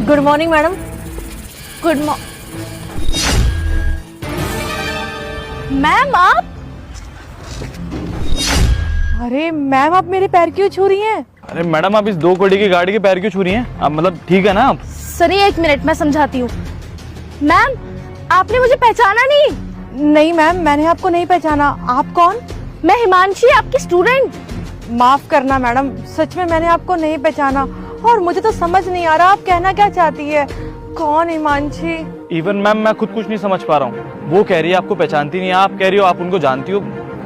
Good morning madam. Good ma'am आप? अरे ma'am, आप मेरे पैर क्यों छू रही हैं? अरे मैडम, आप इस 2 करोड़ की गाड़ी के पैर क्यों छू रही हैं? आप मतलब ठीक है ना आप? सनी एक मिनट, मैं समझाती हूँ। मैम आपने मुझे पहचाना नहीं? नहीं मैम, मैंने आपको नहीं पहचाना। आप कौन? मैं हिमांशी, आपकी स्टूडेंट। माफ करना मैडम, सच में मैंने आपको नहीं पहचाना और मुझे तो समझ नहीं आ रहा आप कहना क्या चाहती है। कौन हिमांशी? इवन मैम मैं खुद कुछ नहीं समझ पा रहा हूँ। वो कह रही है आपको पहचानती नहीं है, आप कह रही हो आप उनको जानती हो।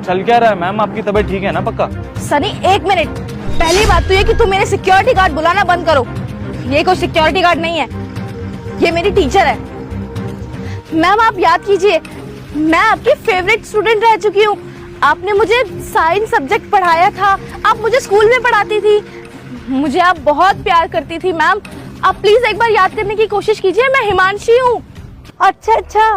चल क्या रहा है मैम? आपकी तबीयत ठीक है ना पक्का? सनी एक मिनट, पहली बात तो ये कि तुम मेरे सिक्योरिटी गार्ड बुलाना बंद करो। ये कोई सिक्योरिटी गार्ड नहीं है, ये मेरी टीचर है। मैम आप याद कीजिए, मैं आपकी फेवरेट स्टूडेंट रह चुकी हूँ। आपने मुझे साइंस सब्जेक्ट पढ़ाया था, आप मुझे स्कूल में पढ़ाती थी, मुझे आप बहुत प्यार करती थी। मैम आप प्लीज एक बार याद करने की कोशिश कीजिए, मैं हिमांशी हूँ। अच्छा,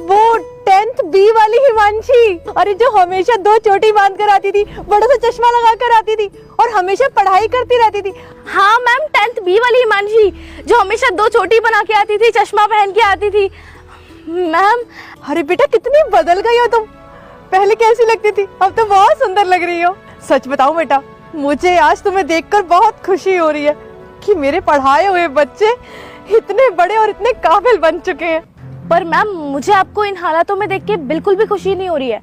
वो 10th B वाली हिमांशी। अरे जो हमेशा 2 चोटी बांध कर आती थी, बड़ा सा चश्मा लगा कर आती थी और हमेशा पढ़ाई करती रहती थी। हाँ मैम, 10th B वाली हिमांशी जो हमेशा 2 चोटी बना के आती थी, चश्मा पहन के आती थी। मैम अरे बेटा, कितनी बदल गई हो तुम। पहले कैसी लगती थी, अब तो बहुत सुंदर लग रही हो। सच बताओ बेटा, मुझे आज तुम्हें देखकर बहुत खुशी हो रही है कि मेरे पढ़ाए हुए बच्चे इतने बड़े और इतने काबिल बन चुके हैं। पर मैम मुझे आपको इन हालातों में देख के बिल्कुल भी खुशी नहीं हो रही है।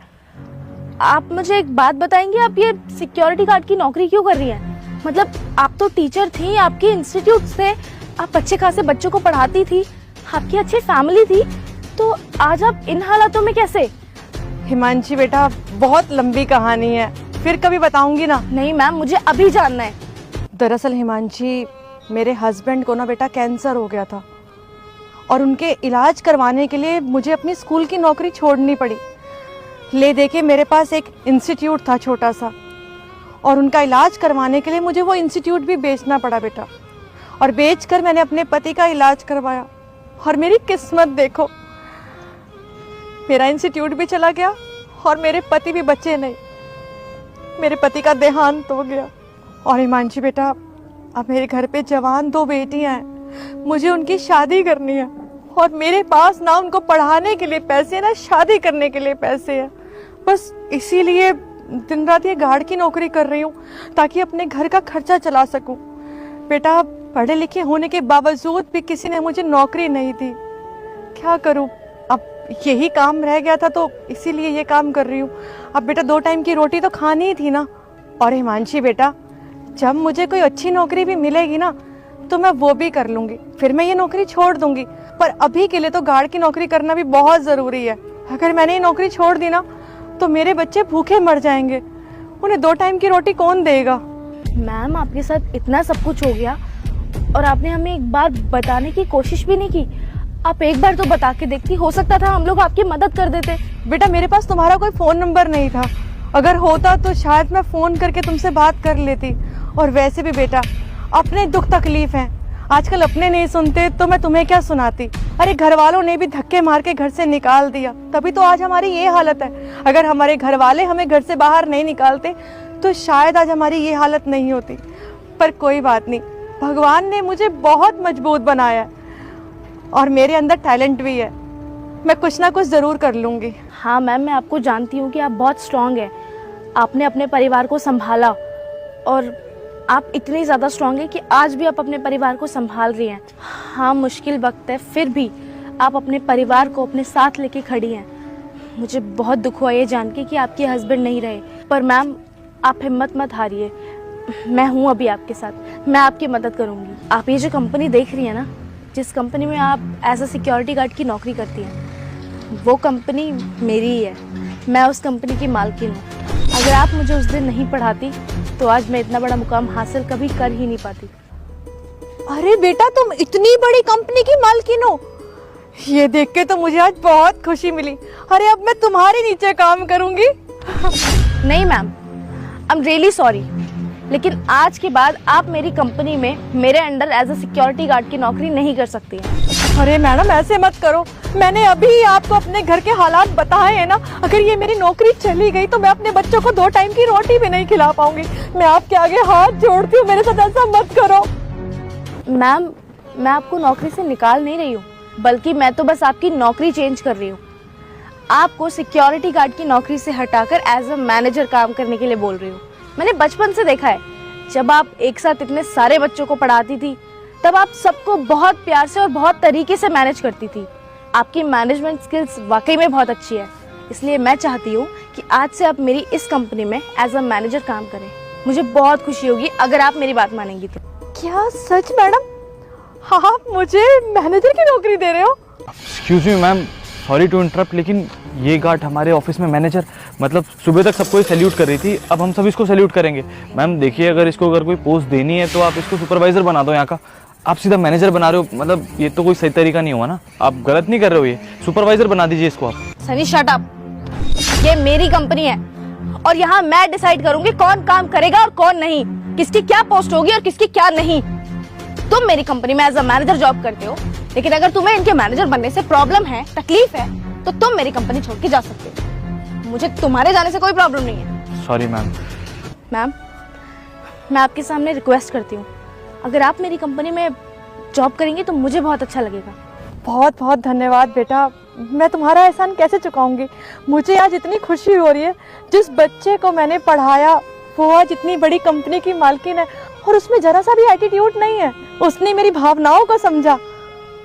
आप मुझे एक बात बताएंगे, आप ये सिक्योरिटी गार्ड की नौकरी क्यों कर रही हैं? मतलब आप तो टीचर थी, आपके इंस्टीट्यूट से आप अच्छे खासे बच्चों को पढ़ाती थी, आपकी अच्छी फैमिली थी, तो आज आप इन हालातों में कैसे? हिमांशी बेटा, बहुत लंबी कहानी है, फिर कभी बताऊंगी ना। नहीं मैम, मुझे अभी जानना है। दरअसल हिमांशी, मेरे हस्बैंड को ना बेटा कैंसर हो गया था और उनके इलाज करवाने के लिए मुझे अपनी स्कूल की नौकरी छोड़नी पड़ी। ले दे के मेरे पास एक इंस्टीट्यूट था छोटा सा, और उनका इलाज करवाने के लिए मुझे वो इंस्टीट्यूट भी बेचना पड़ा बेटा। और बेचकर मैंने अपने पति का इलाज करवाया और मेरी किस्मत देखो, मेरा इंस्टीट्यूट भी चला गया और मेरे पति भी बचे नहीं। मेरे पति का देहांत हो गया। और हिमांशी बेटा, अब मेरे घर पे जवान 2 बेटियां हैं, मुझे उनकी शादी करनी है और मेरे पास ना उनको पढ़ाने के लिए पैसे, ना शादी करने के लिए पैसे हैं। बस इसीलिए दिन रात ये गार्ड की नौकरी कर रही हूँ ताकि अपने घर का खर्चा चला सकूं। बेटा, पढ़े लिखे होने के बावजूद भी किसी ने मुझे नौकरी नहीं दी। क्या करूं? अब यही काम रह गया था तो इसीलिए ये काम कर रही हूँ। अब बेटा 2 टाइम की रोटी तो खानी ही थी ना। और हिमांशी बेटा, जब मुझे कोई अच्छी नौकरी भी मिलेगी ना तो मैं वो भी कर लूंगी, फिर मैं ये नौकरी छोड़ दूंगी। पर अभी के लिए तो गार्ड की नौकरी करना भी बहुत जरूरी है। अगर मैंने ये नौकरी छोड़ दी ना तो मेरे बच्चे भूखे मर जाएंगे, उन्हें 2 टाइम की रोटी कौन देगा? मैम आपके साथ इतना सब कुछ हो गया और आपने हमें एक बार बताने की कोशिश भी नहीं की। आप एक बार तो बता के देखती, हो सकता था हम लोग आपकी मदद कर देते। बेटा मेरे पास तुम्हारा कोई फोन नंबर नहीं था, अगर होता तो शायद मैं फोन करके तुमसे बात कर लेती। और वैसे भी बेटा, अपने दुख तकलीफ हैं, आजकल अपने नहीं सुनते तो मैं तुम्हें क्या सुनाती। अरे घर वालों ने भी धक्के मार के घर से निकाल दिया, तभी तो आज हमारी ये हालत है। अगर हमारे घर वाले हमें घर से बाहर नहीं निकालते तो शायद आज हमारी ये हालत नहीं होती। पर कोई बात नहीं, भगवान ने मुझे बहुत मजबूत बनाया है और मेरे अंदर टैलेंट भी है, मैं कुछ ना कुछ ज़रूर कर लूँगी। हाँ मैम, मैं आपको जानती हूँ कि आप बहुत स्ट्रांग हैं। आपने अपने परिवार को संभाला और आप इतनी ज़्यादा स्ट्रांग हैं कि आज भी आप अपने परिवार को संभाल रही हैं। हाँ मुश्किल वक्त है, फिर भी आप अपने परिवार को अपने साथ लेके खड़ी हैं। मुझे बहुत दुख हुआ ये जान के कि आपके हस्बैंड नहीं रहे, पर मैम आप हिम्मत मत हारिए, मैं हूँ अभी आपके साथ, मैं आपकी मदद करूँगी। आप ये जो कंपनी देख रही हैं ना, जिस कंपनी में आप एज अ सिक्योरिटी गार्ड की नौकरी करती हैं, वो कंपनी मेरी ही है, मैं उस कंपनी की मालकिन हूँ। अगर आप मुझे उस दिन नहीं पढ़ाती तो आज मैं इतना बड़ा मुकाम हासिल कभी कर ही नहीं पाती। अरे बेटा, तुम इतनी बड़ी कंपनी की मालकिन हो, ये देख के तो मुझे आज बहुत खुशी मिली। अरे अब मैं तुम्हारे नीचे काम करूंगी। नहीं ma'am, I am really sorry, लेकिन आज के बाद आप मेरी कंपनी में मेरे under as a security guard की नौकरी नहीं कर सकती हैं। अरे मैडम ऐसे मत करो, मैंने अभी आपको अपने घर के हालात बताए हैं ना। अगर ये मेरी नौकरी चली गई तो मैं अपने बच्चों को 2 टाइम की रोटी भी नहीं खिला पाऊंगी। मैं आपके आगे हाथ जोड़ती हूँ, मेरे साथ ऐसा मत करो। मैम मैं आपको नौकरी से निकाल नहीं रही हूँ, बल्कि मैं तो बस आपकी नौकरी चेंज कर रही हूँ। आपको सिक्योरिटी गार्ड की नौकरी से हटाकर एज अ मैनेजर काम करने के लिए बोल रही हूँ। मैंने बचपन से देखा है, जब आप एक साथ इतने सारे बच्चों को पढ़ाती थी तब आप सबको बहुत प्यार से और बहुत तरीके से मैनेज करती थी। आपकी मैनेजमेंट स्किल्स वाकई में बहुत अच्छी है, इसलिए मैं चाहती हूँ कि आज से आप मेरी इस कंपनी में एज अ मैनेजर काम करें। मुझे बहुत खुशी होगी अगर आप मेरी बात मानेंगी तो। क्या सच मैडम? आप मुझे मैनेजर की नौकरी दे रहे हो? Excuse me ma'am, sorry to interrupt, लेकिन ये गार्ड हमारे ऑफिस में मैनेजर मतलब सुबह तक सबको सैल्यूट कर रही थी, अब हम सब इसको सैल्यूट करेंगे। मैम देखिए, अगर कोई पोस्ट देनी है तो आप इसको सुपरवाइजर बना दो यहाँ का, आप सीधा मैनेजर बना रहे हो, मतलब ये तो कोई सही तरीका नहीं हुआ ना, आप गलत नहीं कर रहे हो, ये सुपरवाइजर बना दीजिए इसको आप। सनी शट अप, ये मेरी कंपनी है और यहाँ मैं डिसाइड करूंगी कौन काम करेगा और कौन नहीं, किसकी क्या पोस्ट होगी और किसकी क्या नहीं। तुम मेरी कंपनी में एज अ मैनेजर जॉब करते हो, लेकिन अगर तुम्हें इनके मैनेजर बनने से प्रॉब्लम है, तकलीफ है, तो तुम मेरी कंपनी छोड़ के जा सकते हो। मुझे तुम्हारे जाने से कोई प्रॉब्लम नहीं है। Sorry ma'am. मैम, मैं आपके सामने रिक्वेस्ट करती हूँ, अगर आप मेरी कंपनी में जॉब करेंगे तो मुझे बहुत अच्छा लगेगा। बहुत बहुत धन्यवाद बेटा, मैं तुम्हारा एहसान कैसे चुकाऊंगी। मुझे आज इतनी खुशी हो रही है, जिस बच्चे को मैंने पढ़ाया वो आज इतनी बड़ी कंपनी की मालकिन है और उसमें जरा सा भी एटीट्यूड नहीं है। उसने मेरी भावनाओं को समझा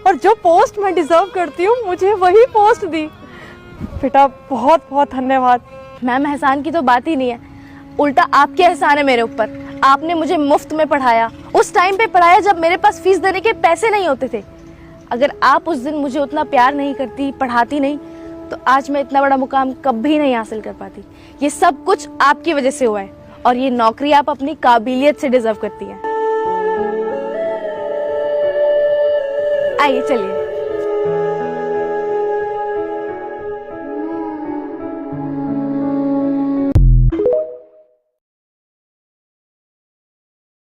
और जो पोस्ट मैं डिजर्व करती हूँ मुझे वही पोस्ट दी। बेटा बहुत बहुत धन्यवाद। मैम, एहसान की तो बात ही नहीं है, उल्टा आपके एहसान है मेरे ऊपर। आपने मुझे मुफ्त में पढ़ाया, उस टाइम पे पढ़ाया जब मेरे पास फीस देने के पैसे नहीं होते थे। अगर आप उस दिन मुझे उतना प्यार नहीं करती, पढ़ाती नहीं, तो आज मैं इतना बड़ा मुकाम कभी नहीं हासिल कर पाती। ये सब कुछ आपकी वजह से हुआ है और ये नौकरी आप अपनी काबिलियत से डिजर्व करती हैं। आइए चलिए।